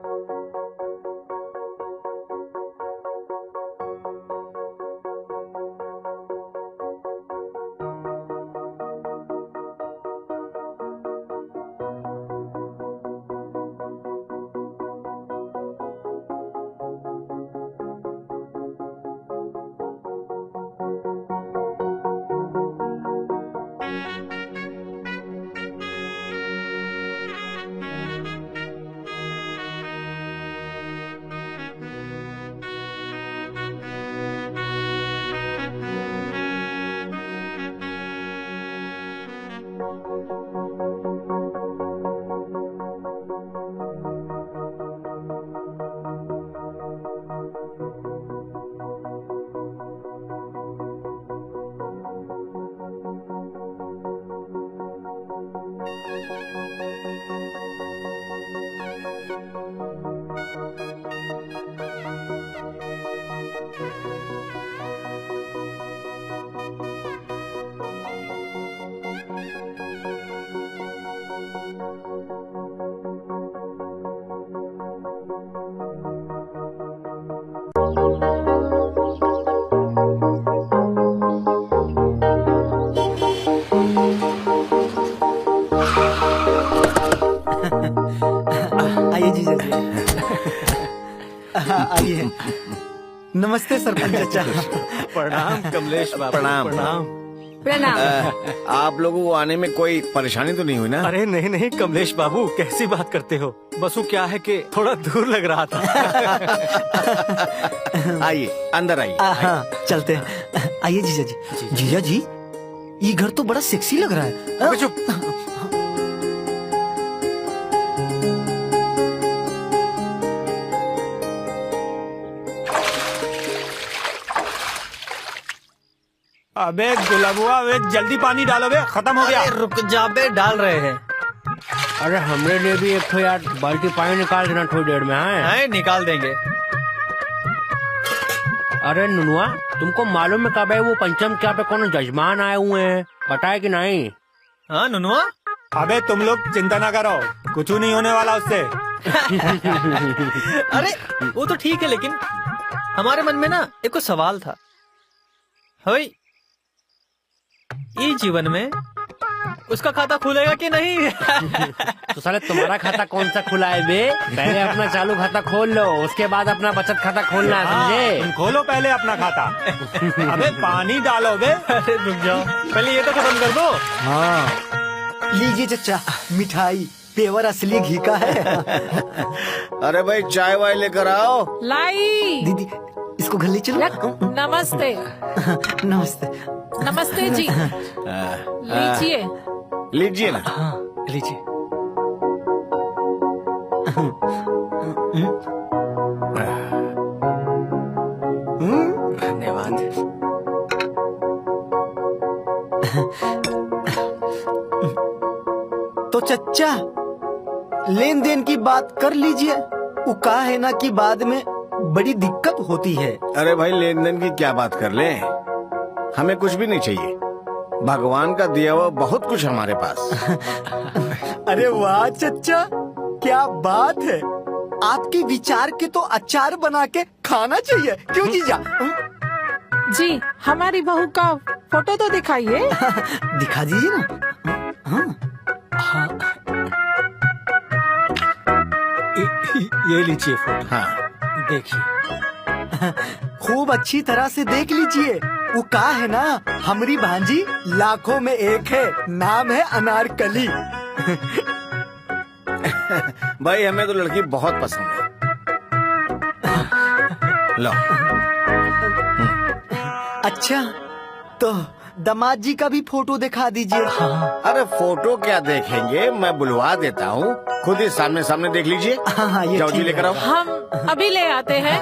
आइए जीजा जी। आइए। नमस्ते सरपंच चाचा। प्रणाम कमलेश बाबू। प्रणाम। प्रणाम। आप लोगों को आने में कोई परेशानी तो नहीं हुई ना? अरे नहीं नहीं कमलेश बाबू, कैसी बात करते हो। बस वो क्या है कि थोड़ा दूर लग रहा था। आइए अंदर आइए। हाँ चलते हैं। आइए जीजा जी। जीजा जी ये घर तो बड़ा सेक्सी लग रहा है। अबे चुप। अबे गुलाबुआ, वे जल्दी पानी डालो बे, खत्म हो गया। रुक जा बे, डाल रहे हैं। अरे हमरे लिए भी एक यार बाल्टी पानी निकाल देना थोड़ी देर में। है निकाल देंगे। अरे नुनुआ, तुमको मालूम है कब है वो पंचम क्या पे कौन जजमान आए हुए हैं, पता है कि नहीं? हाँ नुनुआ। अबे तुम लोग चिंता ना करो, कुछ नहीं होने वाला उससे। अरे वो तो ठीक है, लेकिन हमारे मन में ना एक सवाल था। होई ये जीवन में उसका खाता खुलेगा कि नहीं? तो साले तुम्हारा खाता कौन सा खुला है बे? पहले अपना चालू खाता खोल लो, उसके बाद अपना बचत खाता खोलना है, समझे? तुम खोलो पहले अपना खाता। अबे पानी डालो बे। अरे रुक जाओ, पहले ये तो खत्म कर दो। हाँ लीजिए चचा, मिठाई पेवर असली घी का है। अरे भाई चाय वाय लेकर आओ। लाई। दीदी इसको घर ले चलो। नमस्ते। नमस्ते। नमस्ते जी। लीजिए। लीजिए ना। हाँ लीजिए। धन्यवाद। तो चचा लेन देन की बात कर लीजिए। वो कहा है ना कि बाद में बड़ी दिक्कत होती है। अरे भाई लेन देन की क्या बात कर ले, हमें कुछ भी नहीं चाहिए। भगवान का दिया हुआ बहुत कुछ हमारे पास। अरे वाह चचा, क्या बात है। आपके विचार के तो अचार बना के खाना चाहिए, क्यों जीजा? जी हमारी बहू का फोटो तो दिखाइए। दिखा दीजिए ना। हाँ। ये लीजिए फोटो। हाँ देखिए। खूब अच्छी तरह से देख लीजिए। वो कहा है ना, हमारी भांजी लाखों में एक है, नाम है अनारकली। भाई हमें तो लड़की बहुत पसंद है। लो। अच्छा तो दामाद जी का भी फोटो दिखा दीजिए। अरे फोटो क्या देखेंगे, मैं बुलवा देता हूँ, खुद ही सामने सामने देख लीजिए। हाँ ये जाओ जी ठीक लेकर आओ। हम अभी ले आते हैं।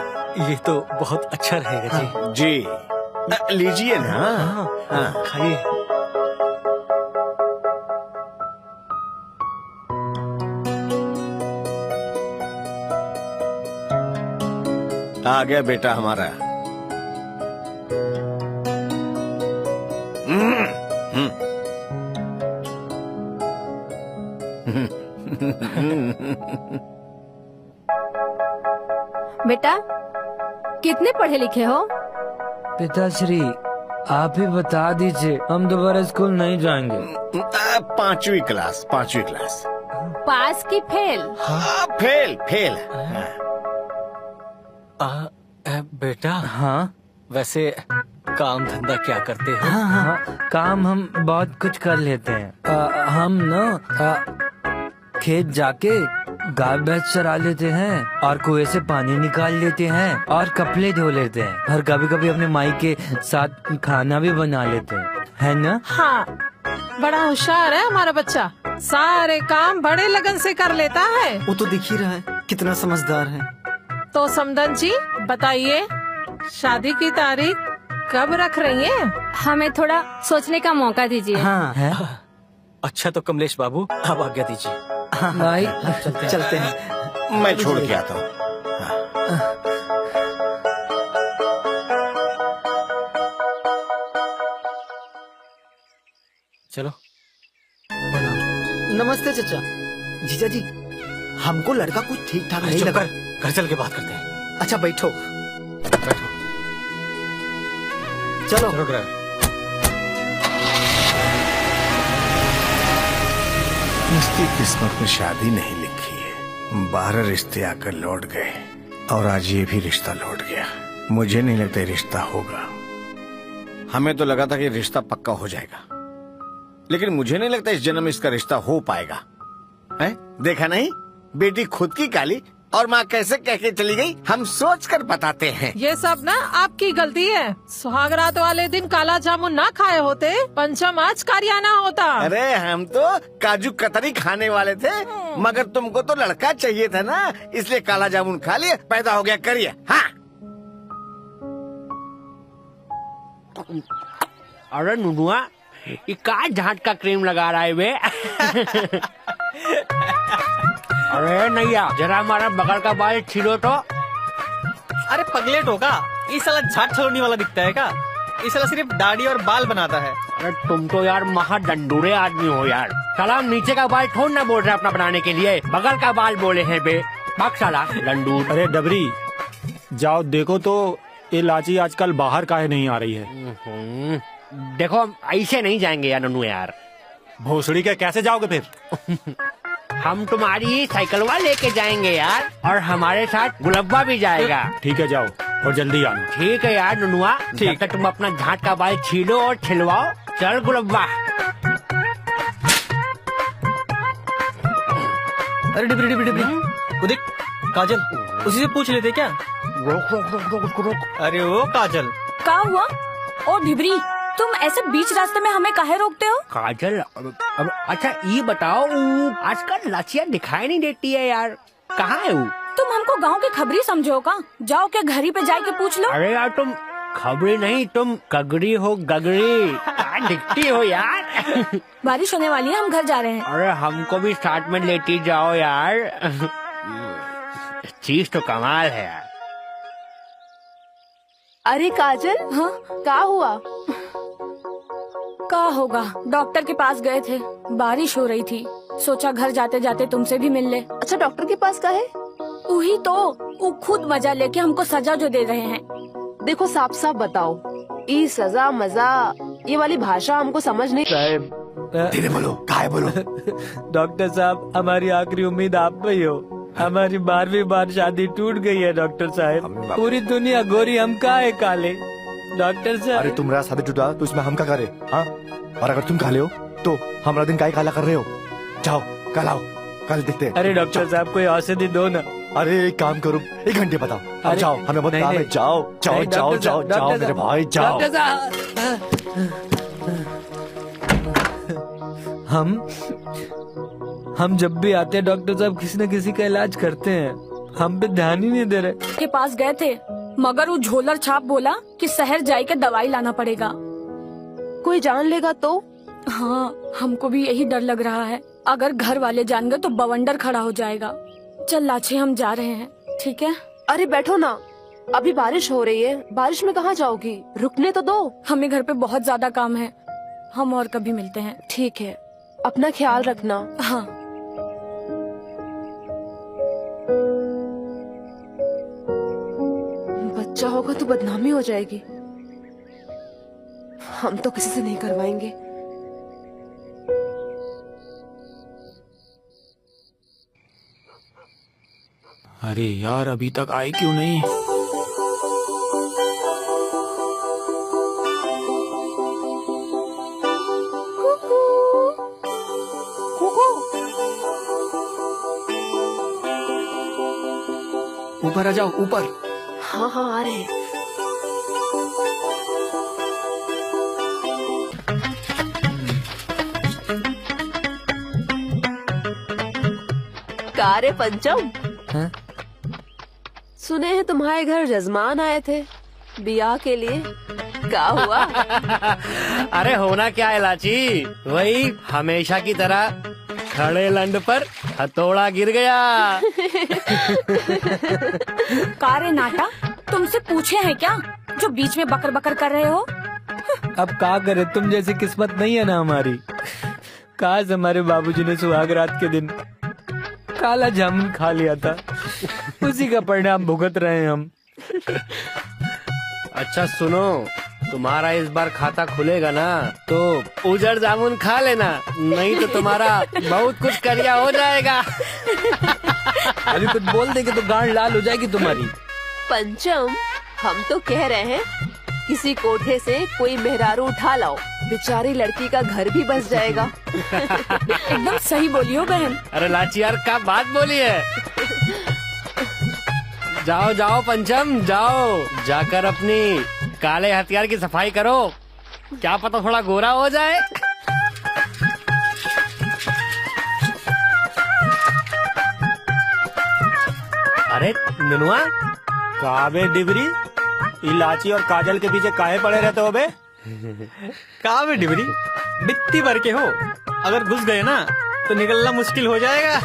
ये तो बहुत अच्छा रहेगा जी। जी लीजिए ना। हाँ। खाइए। आ गया बेटा हमारा। बेटा कितने पढ़े लिखे हो? पिताश्री आप ही बता दीजिए, हम दोबारा स्कूल नहीं जाएंगे। 5वीं क्लास 5वीं क्लास। पास की फेल? Fail fail. बेटा हाँ वैसे काम धंधा क्या करते हो? हाँ, काम हम बहुत कुछ कर लेते हैं। हम ना खेत जाके गाय भैंस चरा लेते हैं और कुएं से पानी निकाल लेते हैं और कपड़े धो लेते हैं और कभी कभी अपने माई के साथ खाना भी बना लेते हैं, है ना? हाँ, बड़ा होशियार है हमारा बच्चा, सारे काम बड़े लगन से कर लेता है। वो तो दिख ही रहा है कितना समझदार है। तो समदन जी बताइए, शादी की तारीख कब रख रही हैं? हमें थोड़ा सोचने का मौका दीजिए। हाँ है? अच्छा तो कमलेश बाबू आप आज्ञा दीजिए। भाई चलते हैं। मैं छोड़ के आता हूँ। चलो। नमस्ते चचा। जीजा जी हमको लड़का कुछ ठीक ठाक नहीं चुप लगा। कर, घर चल के बात करते हैं। अच्छा बैठो। बैठो। चलो रुक रहा। इसकी किस्मत में शादी नहीं लिखी है। 12 रिश्ते आकर लौट गए और आज ये भी रिश्ता लौट गया। मुझे नहीं लगता ये रिश्ता होगा। हमें तो लगा था कि रिश्ता पक्का हो जाएगा, लेकिन मुझे नहीं लगता इस जन्म इसका रिश्ता हो पाएगा। है? देखा नहीं, बेटी खुद की काली और माँ कैसे कह के चली गई। हम सोच कर बताते हैं। ये सब ना आपकी गलती है। सुहागरात वाले दिन काला जामुन ना खाए होते, पंचम आज कारियाना होता। अरे हम तो काजू कतरी खाने वाले थे, मगर तुमको तो लड़का चाहिए था ना, इसलिए काला जामुन खा लिए, पैदा हो गया। करिए। हाँ अरे नुनुआ, ये का झाट का क्रीम लगा रहा है बे? अरे नैया, जरा हमारा बगल का बाल छीलो तो। अरे पगलेट होगा, ये साला झाट छलोनी वाला दिखता है क्या? ये साला सिर्फ दाढ़ी और बाल बनाता है। अरे तुम तो यार महा डंडूरे आदमी हो यार। साला हम नीचे का बाल थोड़ा ना बोल रहे अपना बनाने के लिए, बगल का बाल बोले हैं बे। भाग साला डंडूर। अरे डबरी जाओ देखो तो ये लाची आजकल बाहर काहे नहीं आ रही है। देखो हम ऐसे नहीं जाएंगे यार नन्नू यार। भोसड़ी के कैसे जाओगे फिर? हम तुम्हारी साइकिलवा लेके जाएंगे यार, और हमारे साथ गुलब्बा भी जाएगा। ठीक है जाओ और जल्दी आना। ठीक है यार नुनुआ, ठीक है। तुम अपना झाट का बाल छीलो और छिलवाओ। चल गुलब्बा। अरे डिबरी डिबरी डिबरी, वो देख काजल, उसी से पूछ लेते क्या? रोक रोक रोक रोक रोक रोक। अरे वो काजल, क्या हुआ? ओ ढिबरी, तुम ऐसे बीच रास्ते में हमें काहे रोकते हो? काजल अब अच्छा ये बताओ, आजकल लाचिया दिखाई नहीं देती है यार, कहाँ है वो? तुम हमको गांव के खबरी समझो का? जाओ के घर ही पे जाके पूछ लो। अरे यार तुम खबरी नहीं, तुम कगड़ी हो, गगड़ी। क्या दिखती हो यार। बारिश होने वाली है, हम घर जा रहे हैं। अरे हमको भी साथ में लेती जाओ यार। चीज तो कमाल है यार। अरे काजल, हाँ क्या हुआ? क्या होगा, डॉक्टर के पास गए थे, बारिश हो रही थी, सोचा घर जाते जाते तुमसे भी मिल ले। अच्छा डॉक्टर के पास का है? वही तो, वो खुद मजा लेके हमको सजा जो दे रहे हैं। देखो साफ साफ बताओ, ये सजा मजा ये वाली भाषा हमको समझ नहीं। धीरे बोलो, काय बोलो। डॉक्टर साहब हमारी आखिरी उम्मीद आप पे ही हो। हमारी 12वीं बार शादी टूट गई है डॉक्टर साहब। पूरी दुनिया गोरी, हम काहे काले। डॉक्टर साहब अरे तुम्हारा शादी टूटा तो इसमें हम क्या करे? हाँ, और अगर तुम काले हो तो हमारा दिन काय काला कर रहे हो? जाओ कल आओ, कल दिखते हैं। अरे डॉक्टर साहब कोई औषधि दो ना। अरे एक काम करो, 1 घंटे बताओ। अब अरे, जाओ, हमें बहुत नहीं, काम है। नहीं। जाओ जाओ नहीं, जाओ डॉक्टर जाओ साहब, जाओ डॉक्टर मेरे साहब, भाई जाओ। डॉक्टर साहब, हम जब भी आते हैं डॉक्टर साहब किसी न किसी का इलाज करते हैं, हम पे ध्यान ही नहीं दे रहे। के पास गए थे, मगर वो झोलर छाप बोला कि शहर जाए के दवाई लाना पड़ेगा। कोई जान लेगा तो? हाँ, हमको भी यही डर लग रहा है, अगर घर वाले जान गए तो बवंडर खड़ा हो जाएगा। चल लाछे, हम जा रहे हैं, ठीक है? अरे बैठो ना, अभी बारिश हो रही है, बारिश में कहाँ जाओगी? रुकने तो दो। हमें घर पे बहुत ज्यादा काम है, हम और कभी मिलते हैं। ठीक है, अपना ख्याल रखना। हाँ। बच्चा होगा तो बदनामी हो जाएगी। हम तो किसी से नहीं करवाएंगे। अरे यार अभी तक आए क्यों नहीं? ऊपर आ जाओ ऊपर। हाँ हाँ आ रहे हैं। का रे पंचम, हाँ? सुने हैं तुम्हारे घर जजमान आए थे बियाह के लिए, क्या हुआ? अरे होना क्या है लाची, वही हमेशा की तरह खड़े लंड पर हथौड़ा गिर गया। कारे नाटा, तुमसे पूछे हैं क्या जो बीच में बकर बकर कर रहे हो? अब क्या करे, तुम जैसी किस्मत नहीं है ना हमारी। काश हमारे बाबूजी ने सुहाग रात के दिन काला जामुन खा लिया था, उसी का परिणाम भुगत रहे हैं हम। अच्छा सुनो, तुम्हारा इस बार खाता खुलेगा ना तो उजड़ जामुन खा लेना, नहीं तो तुम्हारा बहुत कुछ करिया हो जाएगा। अभी कुछ बोल देंगे तो गांड लाल हो जाएगी तुम्हारी। पंचम, हम तो कह रहे हैं किसी कोठे से कोई मेहरारू उठा लाओ, बेचारी लड़की का घर भी बस जाएगा। एकदम सही बोली हो बहन। अरे लाची यार क्या बात बोली है। जाओ जाओ पंचम जाओ, जाकर अपनी काले हथियार की सफाई करो, क्या पता थोड़ा गोरा हो जाए। अरे ननुआ, काबे डिबरी, इलाची और काजल के पीछे काहे पड़े रहते हो बे? कहा वे डिबरी, बित्ती भर के हो, अगर घुस गए ना तो निकलना मुश्किल हो जाएगा।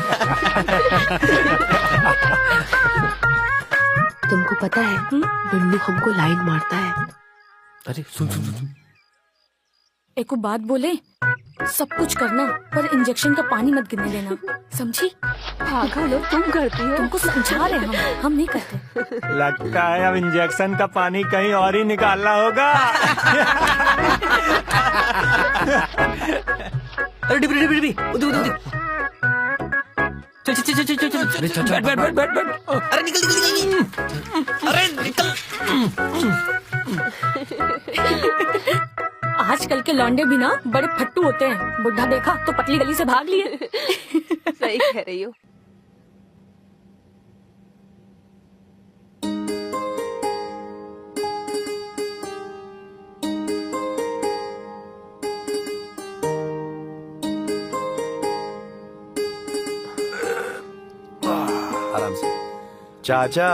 तुमको पता है बिल्लू हमको लाइन मारता है। अरे सुन सुन सुन, एक बात बोले, सब कुछ करना पर इंजेक्शन का पानी मत गिरने देना, समझी? पागल हो तुम, करती हो। तुमको समझा रहे हम नहीं करते। लगता है अब इंजेक्शन का पानी कहीं और ही निकालना होगा। अरे डिबरी डिबरी डिबरी, उधर उधर उधर। चल चल चल चल चल चल, बैठ बैठ बैठ बैठ बैठ। अरे निकल निकल निकल, अरे निकल। आजकल के लौंडे भी ना बड़े फट्टू होते हैं, बुढ़ा देखा तो पतली गली से भाग लिए। सही कह रही हो। आराम से चाचा,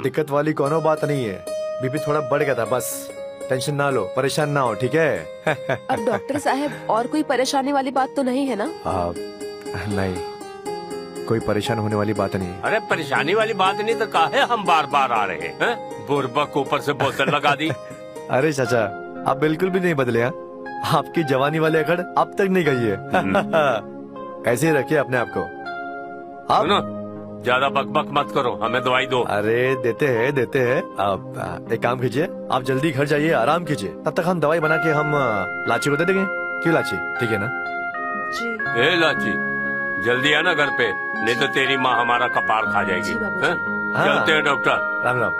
दिक्कत वाली कोनो बात नहीं है, बीपी थोड़ा बढ़ गया था बस, टेंशन ना लो, परेशान ना हो, ठीक है? अब डॉक्टर साहब और कोई परेशानी वाली बात तो नहीं है ना? नहीं, कोई परेशान होने वाली बात नहीं। अरे परेशानी वाली बात नहीं तो काहे हम बार बार आ रहे हैं? बुर्बक ऊपर से बोतल लगा दी। अरे चाचा, आप बिल्कुल भी नहीं बदले हैं, आपकी जवानी वाली अकड़ अब तक नहीं गई है। ऐसे ही रखिए अपने आप को। आप ज्यादा बकबक मत करो, हमें दवाई दो। अरे देते हैं। आप एक काम कीजिए, आप जल्दी घर जाइए, आराम कीजिए, तब तक हम दवाई बना के हम लाची को दे देंगे। क्यों लाची, ठीक है ना? जी। ए लाची, जल्दी आना घर पे, नहीं तो तेरी माँ हमारा कपार खा जाएगी। जी बाबूजी। हाँ। चलते हैं डॉक्टर। राम राम,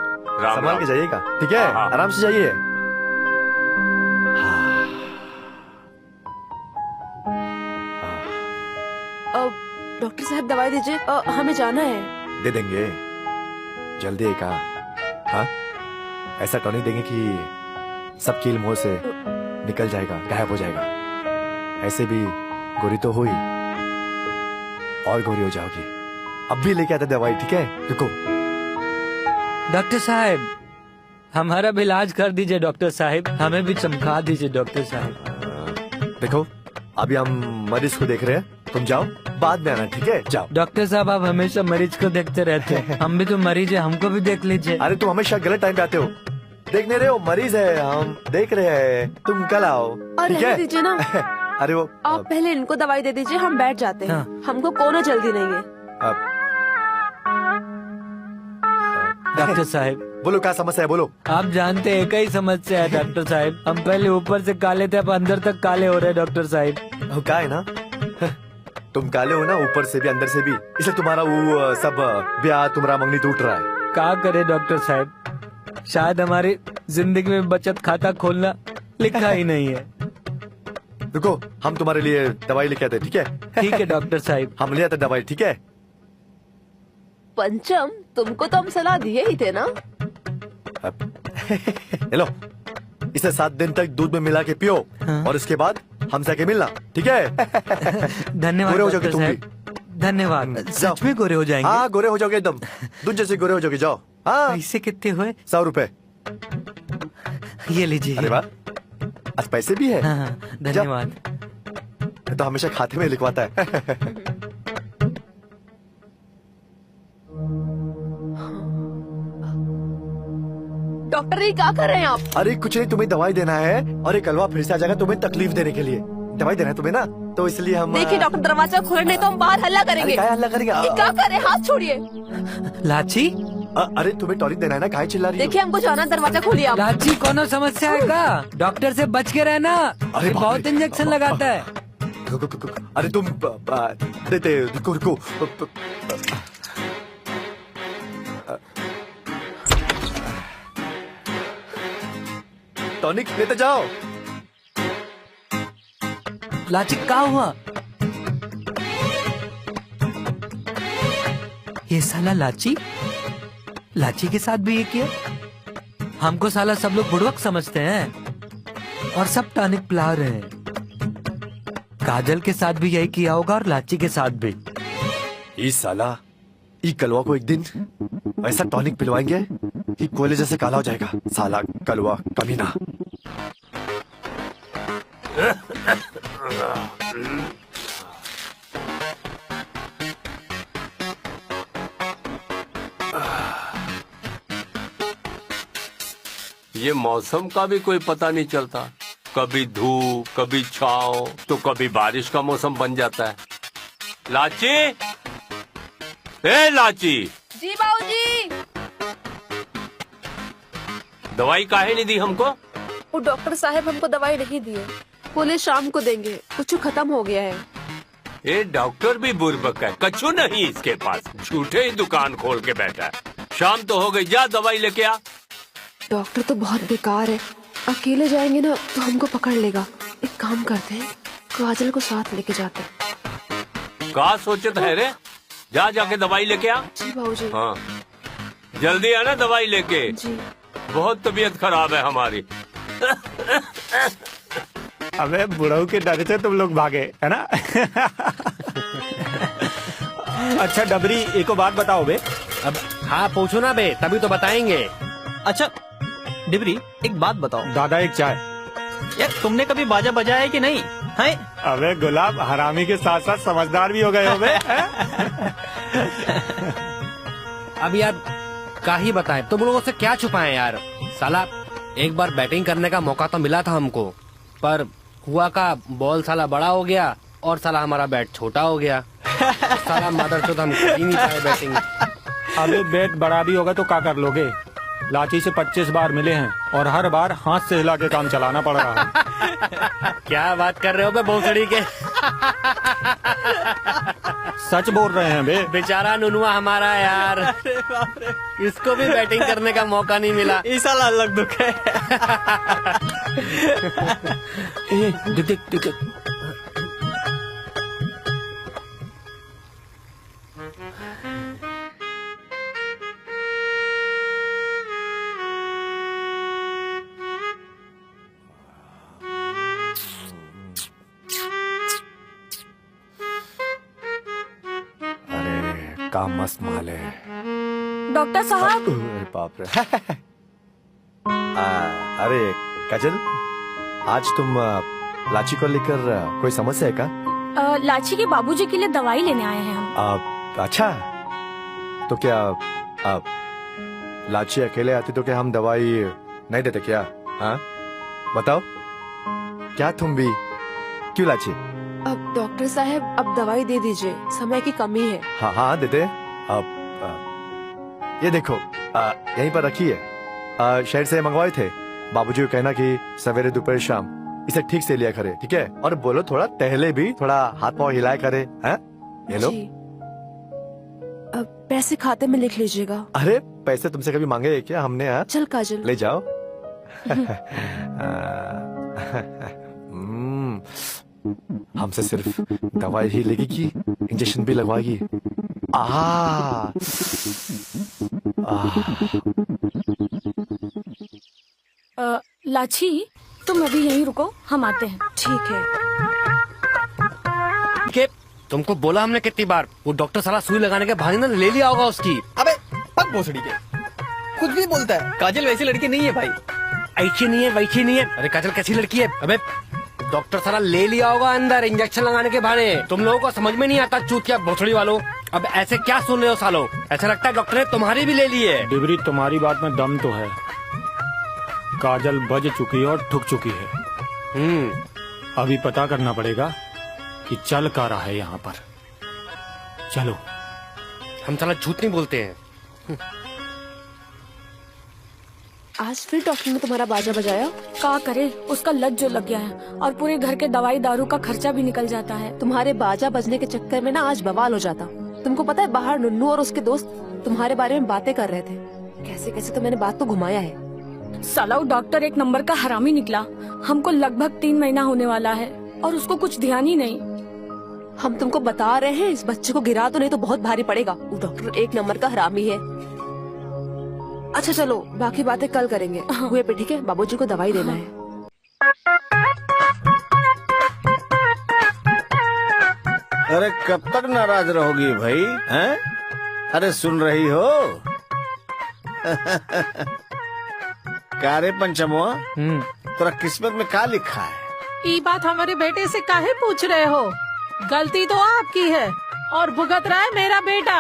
राम संभाल राम। के जाइएगा, ठीक है? हाँ। आराम से जाइए। डॉक्टर साहब दवाई दीजिए, हमें जाना है। दे देंगे, जल्दी एक हाँ, ऐसा टॉनिक देंगे कि सब कील मुंह से निकल जाएगा, गायब हो जाएगा। ऐसे भी गोरी तो हुई और गोरी हो जाओगी। अब भी लेके आते दवाई, ठीक है? रुको। डॉक्टर साहब, हमारा भी इलाज कर दीजिए डॉक्टर साहब, हमें भी चमका दीजिए डॉक्टर साहब। देखो, अभी हम मरीज को देख रहे हैं, तुम जाओ, बाद में आना, ठीक है? जाओ। डॉक्टर साहब, आप हमेशा मरीज को देखते रहते हैं, हम भी तो मरीज है, हमको भी देख लीजिए। अरे तुम हमेशा गलत टाइम पे आते हो, देख नहीं रहे हो, मरीज है, हम देख रहे हैं, तुम कल आओ, और ठीक रहने है? दीजिए ना। अरे वो आप पहले इनको दवाई दे दीजिए, हम बैठ जाते हैं। हाँ। हमको कोनो जल्दी नहीं है। अब डॉक्टर साहब, बोलो क्या समस्या है, बोलो। आप जानते हैं, एक ही समस्या है डॉक्टर साहब। हम पहले ऊपर से काले थे, अब अंदर तक काले हो रहे हैं डॉक्टर साहब। क्या है ना, तुम काले हो ना ऊपर से भी अंदर से भी, इसलिए तुम्हारा वो सब ब्याह, तुम्हारा मंगनी टूट रहा है। क्या करे डॉक्टर साहब, शायद हमारी जिंदगी में बचत खाता खोलना लिखा ही नहीं है। रुको, हम तुम्हारे लिए दवाई लेके आते, ठीक है? ठीक है डॉक्टर साहब, हम ले आते दवाई, ठीक है? पंचम, तुमको तो हम सलाह दिए ही थे ना। हेलो, इसे 7 दिन तक दूध में मिला के पियो, और इसके बाद हमसे आके मिलना, ठीक है? धन्यवाद गोरे हो जाओगे डॉक्टर तुम भी। साहब, धन्यवाद। सच में गोरे हो जाएंगे? हाँ, गोरे हो जाओगे एकदम, दूध जैसे गोरे हो जाओगे। जाओ। हाँ, पैसे कितने हुए? 100 रुपए। ये लीजिए। अरे वाह, आज पैसे भी है। हाँ, धन्यवाद। तो हमेशा खाते में लिखवाता है। डॉक्टर ये क्या कर रहे हैं आप? अरे कुछ नहीं, तुम्हें दवाई देना है और एक कलवा फिर से आ जाएगा तुम्हें तकलीफ देने के लिए। दवाई देना है तुम्हें ना, तो इसलिए हम। देखिए डॉक्टर, दरवाजा खोले नहीं तो हम बाहर हल्ला करेंगे। क्या हल्ला करेंगे? ये क्या कर रहे हैं? हाथ छोड़िए। लाची, अरे तुम्हें टॉनिक देना है ना, काहे चिल्ला रही हो? देखिए हमको जाना, दरवाजा खोलिए आप। लाची कोनो समस्या है क्या? डॉक्टर से बच के रहना, अरे बाप बहुत रे। इंजेक्शन लगाता है। अरे तुम देते, रुको रुको। टॉनिक लेते जाओ। लाची क्या हुआ? ये साला लाची के साथ भी ये किया। हमको साला सब लोग बुड़वक समझते हैं और सब टॉनिक पिला रहे हैं। काजल के साथ भी यही किया होगा और लाची के साथ भी। इस साला ई कलवा को एक दिन ऐसा टॉनिक पिलवाएंगे कि कोयले जैसे काला हो जाएगा। साला कलवा कमीना। ये मौसम का भी कोई पता नहीं चलता, कभी धूप कभी छाँव तो कभी बारिश का मौसम बन जाता है। लाची, ए लाची, जी बाबूजी। दवाई काहे नहीं दी हमको? वो डॉक्टर साहब हमको दवाई नहीं दिए, बोले शाम को देंगे, कुछ खत्म हो गया है। ये डॉक्टर भी बुर्बक है, कछु नहीं इसके पास, झूठे ही दुकान खोल के बैठा है। शाम तो हो गई, जा दवाई लेके आ। डॉक्टर तो बहुत बेकार है, अकेले जाएंगे ना तो हमको पकड़ लेगा। एक काम करते हैं, काजल को साथ लेके जाते हैं। का सोचत है रे? जा जाके दवाई लेके आ। जी बाबूजी। हाँ, जल्दी आना दवाई लेके। जी। बहुत तबीयत खराब है हमारी। अबे बुढ़ऊ के डर से तुम लोग भागे, है ना? अच्छा डबरी, एक बात बताओ बे। अब हाँ पूछो ना बे, तभी तो बताएंगे। अच्छा डिबरी, एक बात बताओ। दादा एक चाय। यार तुमने कभी बाजा बजाया है कि नहीं? है? अबे गुलाब, हरामी के साथ साथ समझदार भी हो गए हो बे। अब यार क्या ही बताएं, तुम लोगों से क्या छुपाएं यार। साला एक बार बैटिंग करने का मौका तो मिला था हमको, पर हुआ का बॉल साला बड़ा हो गया और साला हमारा बैट छोटा हो गया। साला मदरचोद हम कर ही नहीं पाए बैटिंग। अबे बैट बड़ा भी होगा तो क्या कर लोगे? लाची से 25 बार मिले हैं और हर बार हाथ से हिला के काम चलाना पड़ रहा है। क्या बात कर रहे हो बे भोसड़ी के? सच बोल रहे हैं बे। बेचारा नुनुआ हमारा यार, इसको भी बैटिंग करने का मौका नहीं मिला। इस साल अलग दुख है। देख देख देख। अरे का मस्त माल है। डॉक्टर साहब, अरे बाप रे। अरे काजल, आज तुम लाची को लेकर कोई समस्या है क्या? लाची के बाबूजी के लिए दवाई लेने आए हैं हम। अच्छा, तो क्या लाची अकेले आती तो क्या हम दवाई नहीं देते क्या? हाँ बताओ, क्या तुम भी? क्यों लाची? अब डॉक्टर साहब, अब दवाई दे दीजिए, समय की कमी है। हाँ हाँ देते। अब ये देखो, यहीं पर रखिए। शहर से मंगवाए थे। बाबूजी को कहना कि सवेरे दोपहर शाम इसे ठीक से लिया करे, ठीक है? और बोलो थोड़ा टहले भी, थोड़ा हाथ पाँव हिलाया करे। हैं? ये लो। जी। पैसे खाते में लिख लीजिएगा। अरे पैसे तुमसे कभी मांगे है क्या हमने? हाँ, चल काजल ले जाओ। हमसे सिर्फ दवाई ही लेगी कि इंजेक्शन भी लगवाएगी? लाची तुम अभी यहीं रुको, हम आते हैं। ठीक है। के तुमको बोला हमने कितनी बार, वो डॉक्टर साला सुई लगाने के बहाने ना ले लिया होगा उसकी। अबे पग भोसड़ी के कुछ भी बोलता है। काजल वैसी लड़की नहीं है भाई। ऐसी नहीं है वैसी नहीं है। अरे काजल कैसी लड़की है? अबे डॉक्टर साला ले लिया होगा अंदर इंजेक्शन लगाने के बहाने। तुम लोगों को समझ में नहीं आता चूतिया भोसड़ी वालों। अब ऐसे क्या सुन रहे हो सालो? ऐसा लगता है डॉक्टर ने तुम्हारी भी ले ली है। डिबरी तुम्हारी बात में दम तो है। काजल बज चुकी है और ठुक चुकी है। अभी पता करना पड़ेगा कि चल क्या रहा है यहाँ पर। चलो। हम साला झूठ नहीं बोलते हैं। आज फिर डॉक्टर ने तुम्हारा बाजा बजाया? का करे, उसका लत जो लग गया है और पूरे घर के दवाई दारू का खर्चा भी निकल जाता है। तुम्हारे बाजा बजने के चक्कर में ना आज बवाल हो जाता। तुमको पता है बाहर नुन्नू और उसके दोस्त तुम्हारे बारे में बातें कर रहे थे। कैसे कैसे तो मैंने बात तो घुमाया है। साला वो डॉक्टर एक नंबर का हरामी निकला। हमको लगभग 3 महीना होने वाला है और उसको कुछ ध्यान ही नहीं। हम तुमको बता रहे हैं इस बच्चे को गिरा तो नहीं तो बहुत भारी पड़ेगा। वो डॉक्टर एक नंबर का हरामी है। अच्छा चलो बाकी बातें कल करेंगे। हुए पे ठीक है, बाबूजी को दवाई देना है। अरे कब तक नाराज रहोगी भाई? हैं? अरे सुन रही हो? का रे पंचमुआ, तेरा किस्मत में क्या लिखा है? ये बात हमारे बेटे से काहे पूछ रहे हो? गलती तो आपकी है और भुगत रहा है मेरा बेटा।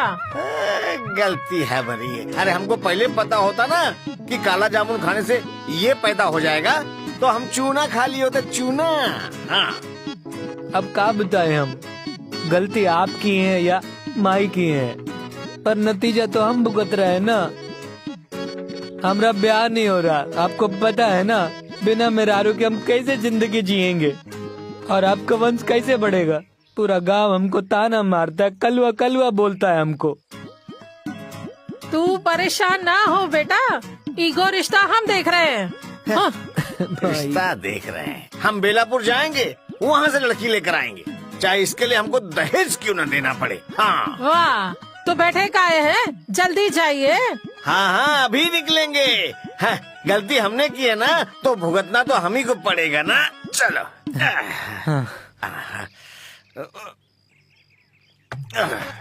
गलती है बड़ी। अरे हमको पहले पता होता ना कि काला जामुन खाने से ये पैदा हो जाएगा तो हम चूना खा लिए होते। चूना। हाँ। अब क्या बताए हम, गलती आपकी है या माई की है, पर नतीजा तो हम भुगत रहे हैं ना। हमारा ब्याह नहीं हो रहा, आपको पता है ना। बिना मेहरारू के हम कैसे जिंदगी जिएंगे और आपका वंश कैसे बढ़ेगा? पूरा गांव हमको ताना मारता है, कलवा कलवा बोलता है हमको। तू परेशान ना हो बेटा, ईगो रिश्ता हम देख रहे हैं। हाँ। रिश्ता देख रहे हैं? हम बेलापुर जाएंगे, वहाँ से लड़की लेकर आएंगे, चाहे इसके लिए हमको दहेज क्यों न देना पड़े। हाँ। वाह, तो बैठे काहे हैं, जल्दी जाइए। हाँ हाँ अभी निकलेंगे। हाँ, गलती हमने की है ना तो भुगतना तो हम ही को पड़ेगा ना। चलो।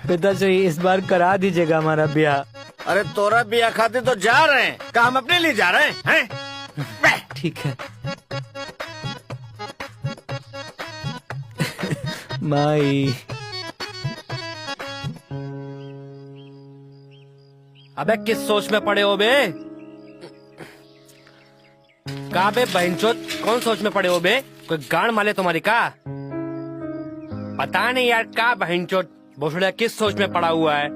पिताश्री इस बार करा दीजिएगा हमारा ब्याह। अरे तोरा ब्याह खाते तो जा रहे हैं, क्या हम अपने लिए जा रहे हैं? ठीक है। माई। अबे किस सोच में पड़े हो बे? का बे बहनचोद, कौन सोच में पड़े हो बे? कोई गांड माले तुम्हारी का? पता नहीं यार का बहनचोद भोसड़िया किस सोच में पड़ा हुआ है।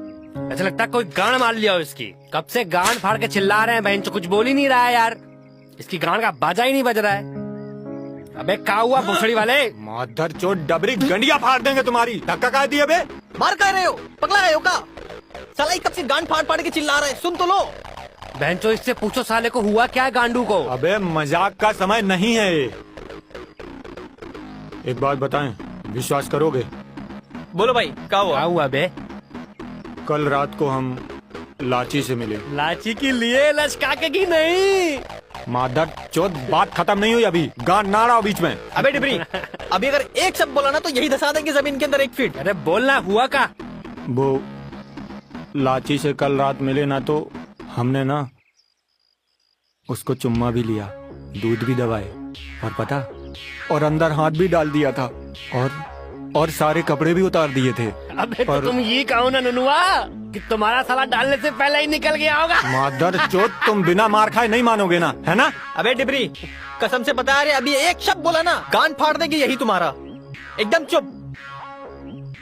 ऐसा लगता है कोई गांड मार लिया हो इसकी। कब से गांड फाड़ के चिल्ला रहे हैं, बहनचोद कुछ बोल ही नहीं रहा है यार। इसकी गांड का बाजा ही नहीं बज रहा है। अबे का हुआ भोसड़ी वाले? माधर चोट डबरी गंडिया फाड़ देंगे तुम्हारी। धक्का का दिए बे? मार कह रहे हो? पगला है हो का? साला कब से गांड फाड़ फाड़ के चिल्ला रहा है, सुन तो लो। बहनचोद इससे पूछो साले को हुआ क्या है गांडू को। अबे मजाक का समय नहीं है ये। एक बात बताएं, विश्वास करोगे? बोलो भाई क्या हुआ बे? कल रात को हम लाची से मिले। लाची के लिए लचका के की नहीं। माधर चोट बात खत्म नहीं हुई अभी, गांड ना रहा बीच में। अबे डिबरी, अभी अगर एक शब्द बोला ना तो यही धसा देंगे जमीन के अंदर 1 फीट। अरे बोलना हुआ का? वो लाची से कल रात मिले ना तो हमने ना उसको चुम्मा भी लिया, दूध भी दबाए और पता, और अंदर हाथ भी डाल दिया था और सारे कपड़े भी उतार दिए थे। अबे तो तुम ये कहो ना नुनुआ कि तुम्हारा साला डालने से पहले ही निकल गया होगा। मादर चोट, तुम बिना मार खाए नहीं मानोगे ना, है ना? अबे डिबरी, कसम से बता रहे, अभी एक शब्द बोला ना गांड फाड़ देगी यही तुम्हारा। एकदम चुप।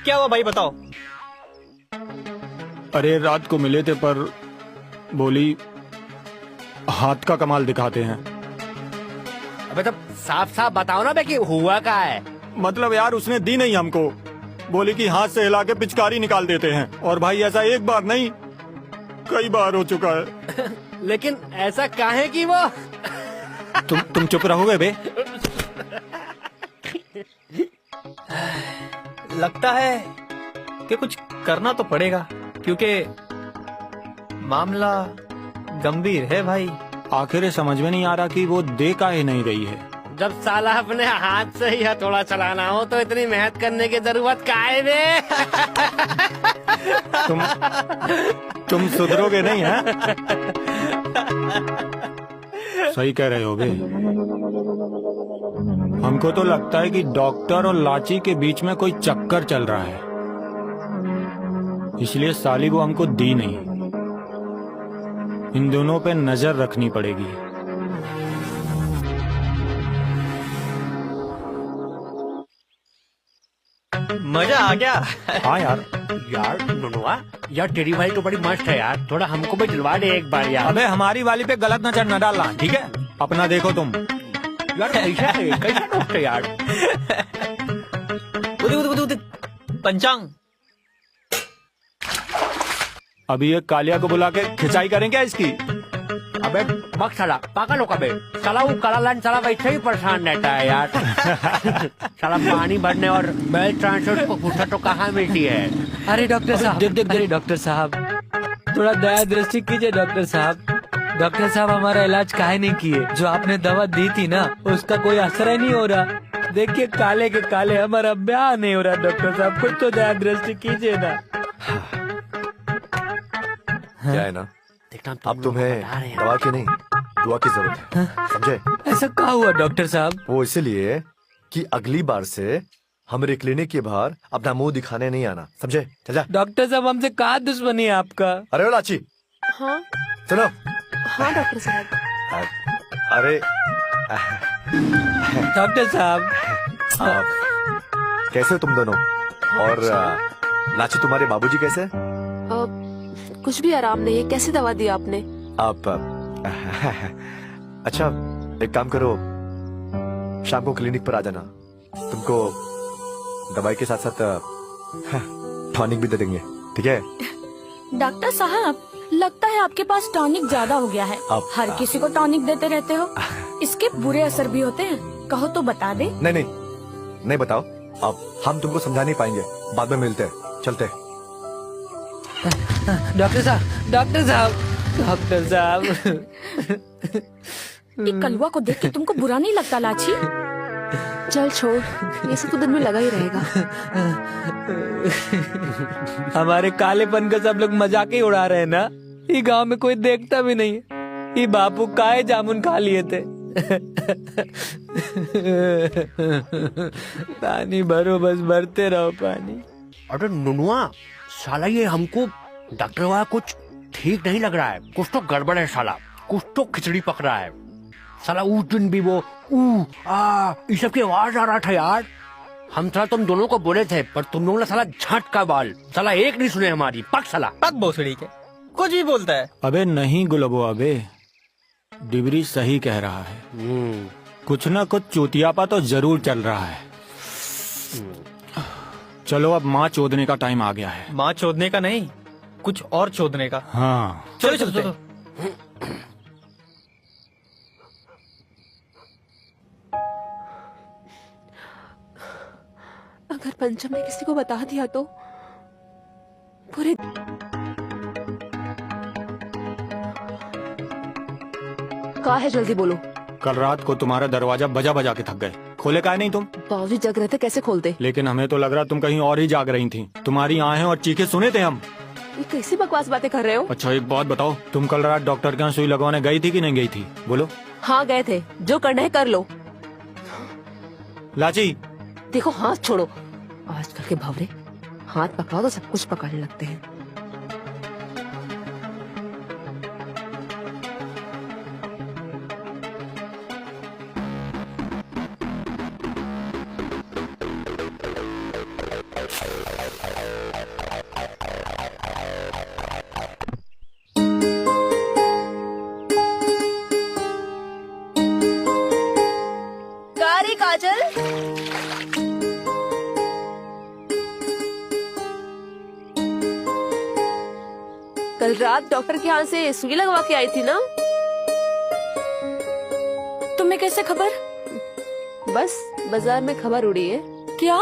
क्या हुआ भाई बताओ? अरे रात को मिले थे पर बोली हाथ का कमाल दिखाते हैं। अबे तो साफ साफ बताओ ना बे कि हुआ क्या है। मतलब यार उसने दी नहीं हमको, बोली कि हाथ से हिला के पिचकारी निकाल देते हैं। और भाई ऐसा एक बार नहीं कई बार हो चुका है। लेकिन ऐसा काहे कि वो तुम चुप रहोगे बे? लगता है कि कुछ करना तो पड़ेगा, क्योंकि मामला गंभीर है भाई। आखिर ये समझ में नहीं आ रहा कि वो दे काहे नहीं रही है। जब साला अपने हाथ से ही हथौड़ा चलाना हो तो इतनी मेहनत करने की जरूरत काहे बे। तुम सुधरोगे नहीं है? सही कह रहे हो बे। हमको तो लगता है कि डॉक्टर और लाची के बीच में कोई चक्कर चल रहा है, इसलिए साली वो हमको दी नहीं। इन दोनों पे नजर रखनी पड़ेगी। मजा आ गया। हाँ यार। यार नुनुआ, यार तेरी वाली तो बड़ी मस्त है यार, थोड़ा हमको भी दिलवा दे एक बार यार। अबे हमारी वाली पे गलत नजर न डालना, ठीक है? अपना देखो तुम। यार कैसा दोस्त है यार। पंचांग। अभी ये कालिया को बुला के खिंचाई करें क्या इसकी? अबे मत साला पागल हो कबे, साला वो काला लाइन साला वैसे ही परेशान रहता है यार। साला पानी भरने और बेल ट्रांसपोर्ट को फुर्सत तो कहाँ मिलती है। अरे डॉक्टर साहब, अरे डॉक्टर साहब, थोड़ा दया दृष्टि कीजिए डॉक्टर साहब। डॉक्टर साहब हमारा इलाज काहे नहीं किए? जो आपने दवा दी थी ना उसका कोई असर ही नहीं हो रहा। देखिए काले के काले हमारा ब्याह नहीं हो रहा। डॉक्टर साहब कुछ तो दया दृष्टि कीजिए ना। क्या है ना, अब तुम्हें दवा की नहीं दुआ की जरूरत है, समझे? ऐसा क्या हुआ डॉक्टर साहब? वो इसलिए कि अगली बार से हमारे क्लिनिक के बाहर अपना मुंह दिखाने नहीं आना, समझे? चल जा। डॉक्टर साहब हमसे कहाँ दुश्मनी है आपका? अरे वो लाची, हाँ सुनो। हाँ डॉक्टर साहब। अरे डॉक्टर साहब कैसे हो तुम दोनों? और लाची तुम्हारे बाबूजी कैसे? कुछ भी आराम नहीं है। कैसे दवा दी आपने? आप अच्छा एक काम करो, शाम को क्लिनिक पर आ जाना, तुमको दवाई के साथ साथ टॉनिक भी दे देंगे, ठीक है? डॉक्टर साहब लगता है आपके पास टॉनिक ज्यादा हो गया है। हर किसी को टॉनिक देते रहते हो, इसके बुरे असर भी होते हैं। कहो तो बता दे। नहीं बताओ, अब हम तुमको समझा नहीं पाएंगे, बाद में मिलते हैं, चलते हैं। डॉक्टर साहब, डॉक्टर साहब, डॉक्टर साहब। ये कलुआ को देख के तुमको बुरा नहीं लगता लाची? चल छोड़, ये सब तो दिन में लगा ही रहेगा। हमारे कालेपन का सब लोग मजाक ही उड़ा रहे हैं ना। ये गांव में कोई देखता भी नहीं है। ये बापू काहे जामुन खा लिए थे। पानी भरो, बस भरते रहो पानी। अरे नुनुआ, साला ये हमको डॉक्टर वाला कुछ ठीक नहीं लग रहा है। कुछ तो गड़बड़ है साला, कुछ तो खिचड़ी पक रहा है साला। उस दिन भी वो ये सब की आवाज आ रहा था यार। हम साला तुम दोनों को बोले थे, पर तुम लोगों ने साला झट का बाल साला एक नहीं सुने हमारी। पक साला पक भोसड़ी के कुछ भी बोलता है। अबे नहीं गुलबो, अबे डिबरी सही कह रहा है। कुछ ना कुछ चूतियापा तो जरूर चल रहा है। चलो अब माँ चोदने का टाइम आ गया है। माँ चोदने का नहीं, कुछ और चोदने का। हाँ चलो चलते हैं। अगर पंचम ने किसी को बता दिया तो पूरे क्या है, जल्दी बोलो। कल रात को तुम्हारा दरवाजा बजा बजा के थक गए, खोले काहे नहीं तुम? बाबूजी जग रहे थे, कैसे खोलते? लेकिन हमें तो लग रहा तुम कहीं और ही जाग रही थी। तुम्हारी आहें और चीखें सुने थे हम। ये कैसी बकवास बातें कर रहे हो? अच्छा एक बात बताओ, तुम कल रात डॉक्टर के यहाँ सुई लगवाने गई थी कि नहीं गई थी? बोलो। हाँ गए थे, जो करना है कर लो। लाची देखो हाथ छोड़ो। आजकल के भवरे हाथ पकड़ाओ तो सब कुछ पकड़ने लगते हैं। आ रही काजल। कल रात डॉक्टर के यहाँ से सुई लगवा के आई थी ना? तुम्हें कैसे खबर? बस बाजार में खबर उड़ी है। क्या?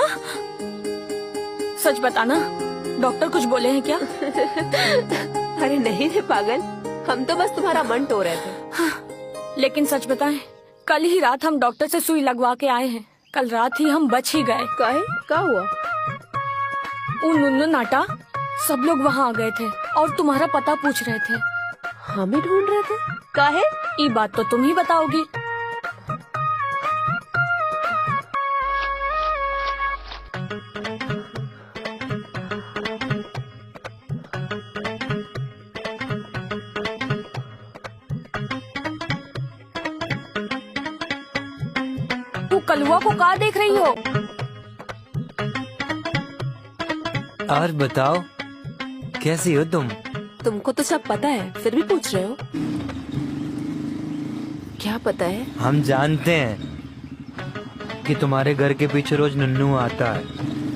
सच बताना, डॉक्टर कुछ बोले हैं क्या? अरे नहीं रे पागल, हम तो बस तुम्हारा मन टो रहे थे। लेकिन सच बताएं, कल ही रात हम डॉक्टर से सुई लगवा के आए हैं। कल रात ही हम बच ही गए। काहे? क्या हुआ? उन नाटा सब लोग वहाँ आ गए थे और तुम्हारा पता पूछ रहे थे। हम ही ढूंढ रहे थे। काहे? ये बात तो तुम ही बताओगी। तू कलुआ को कहाँ देख रही हो? और बताओ, कैसी हो तुम? तुमको तो सब पता है, फिर भी पूछ रहे हो। क्या पता है? हम जानते हैं कि तुम्हारे घर के पीछे रोज नन्नू आता है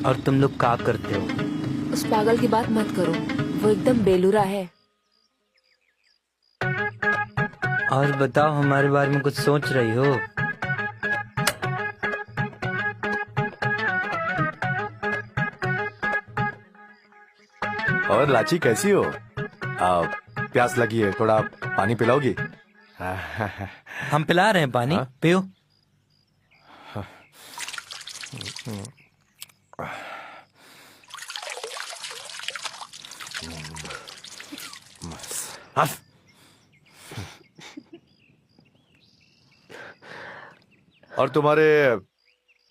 और तुम लोग क्या करते हो। उस पागल की बात मत करो, वो एकदम बेलूरा है। और बताओ, हमारे बारे में कुछ सोच रही हो? और लाची कैसी हो? प्यास लगी है, थोड़ा पानी पिलाओगी? हम पिला रहे हैं पानी। हाँ? पियो। और तुम्हारे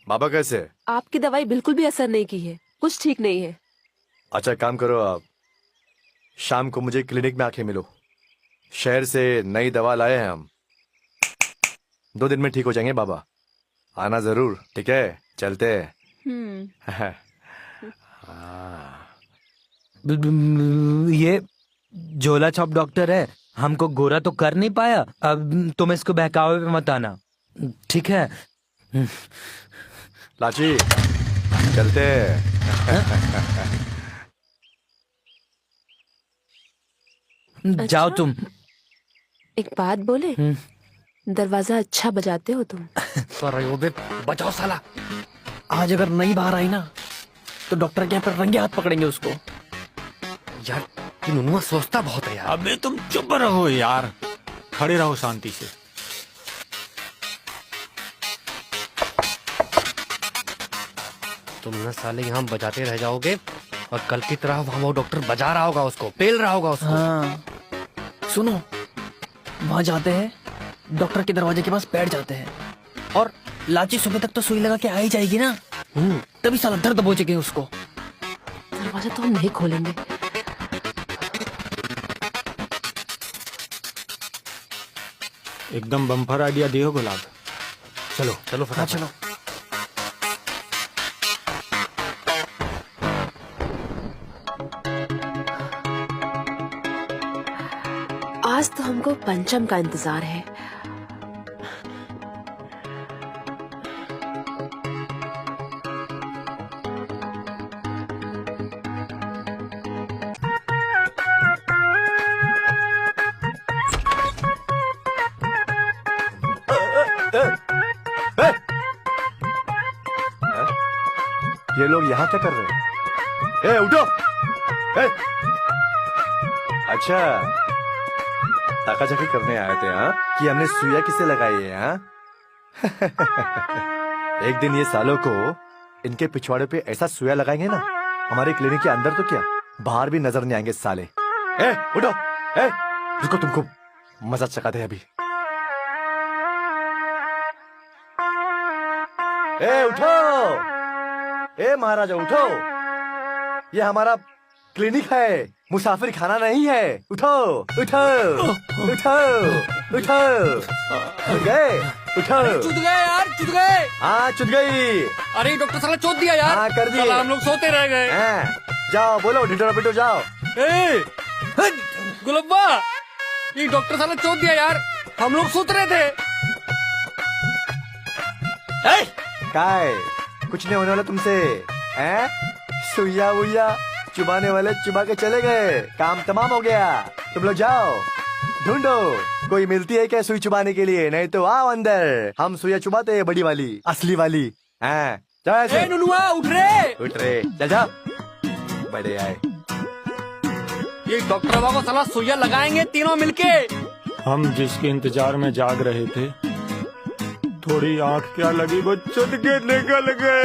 बाबा कैसे? आपकी दवाई बिल्कुल भी असर नहीं की है, कुछ ठीक नहीं है। अच्छा काम करो, आप शाम को मुझे क्लिनिक में आके मिलो। शहर से नई दवा लाए हैं हम, 2 दिन में ठीक हो जाएंगे बाबा। आना जरूर, ठीक है? चलते हैं। ये झोला छाप डॉक्टर है, हमको गोरा तो कर नहीं पाया। अब तुम इसको बहकावे पे मत आना, ठीक है? लाची चलते हैं। जाओ तुम। एक बात बोले, दरवाजा अच्छा बजाते हो तुम। बचाओ साला। आज अगर नहीं बाहर आई ना तो डॉक्टर के यहाँ पर रंगे हाथ पकड़ेंगे उसको। यार कि नुनुआ सोचता बहुत है यार। अबे तुम चुप रहो यार, खड़े रहो शांति से। तुम ना साले यहाँ बजाते रह जाओगे और कल की तरह वहाँ वो डॉक्टर बजा रहा होगा उसको, पेल रहा होगा उसको। हाँ सुनो, वहाँ जाते हैं, डॉक्टर के दरवाजे के पास बैठ जाते हैं और लाची सुबह तक तो सुई लगा के आ ही जाएगी ना, तभी साला दर्द दबोचेंगे उसको। दरवाजा तो हम नहीं खोलेंगे। एकदम बम्पर आइडिया दियो गुलाब। चलो चलो हाँ फटाफट। चलो। आज तो हमको पंचम का इंतजार है। ये लोग यहाँ क्या कर रहे हैं? उठो! अच्छा, ताकाझाकी करने आए थे हाँ? कि हमने सुइया किसे लगाई है हाँ? एक दिन ये सालों को इनके पिछवाड़े पे ऐसा सुइया लगाएंगे ना, हमारे क्लिनिक के अंदर तो क्या, बाहर भी नजर नहीं आएंगे साले। उठो! रुको, तुमको मजा चखाते हैं अभी। उठो! महाराजा उठो! ये हमारा क्लिनिक है, मुसाफिर खाना नहीं है। उठो उठो उठो उठो। उठ गए? उठो। चुद गए यार, चुद गए। हाँ चुद गई। अरे डॉक्टर साला चोद दिया यार। हाँ कर दिया। साला हम लोग सोते रह गए। जाओ बोलो ढिंडोरा पिटो जाओ। गुलब्बा, ये डॉक्टर साला चोद दिया यार, हम लोग सोच रहे थे। काय कुछ नहीं होने वाला तुमसे, हैं? सुइया वुइया चुबाने वाले चुबा के चले गए, काम तमाम हो गया। तुम लोग जाओ, ढूंढो कोई मिलती है क्या सुई चुबाने के लिए, नहीं तो आओ अंदर, हम सुइया चुबाते हैं बड़ी वाली, असली वाली। हैं? जाओ ऐसे। नुनुआ उठ रे। उठ रे, चल जा। बड़े आए। ये डॉक्टर बाबा को साला सुइया लगाएंगे तीनों मिलके। हम जिसके इंतजार में जाग रहे थे, थोड़ी आंख क्या लगी वो चुद के निकल गए।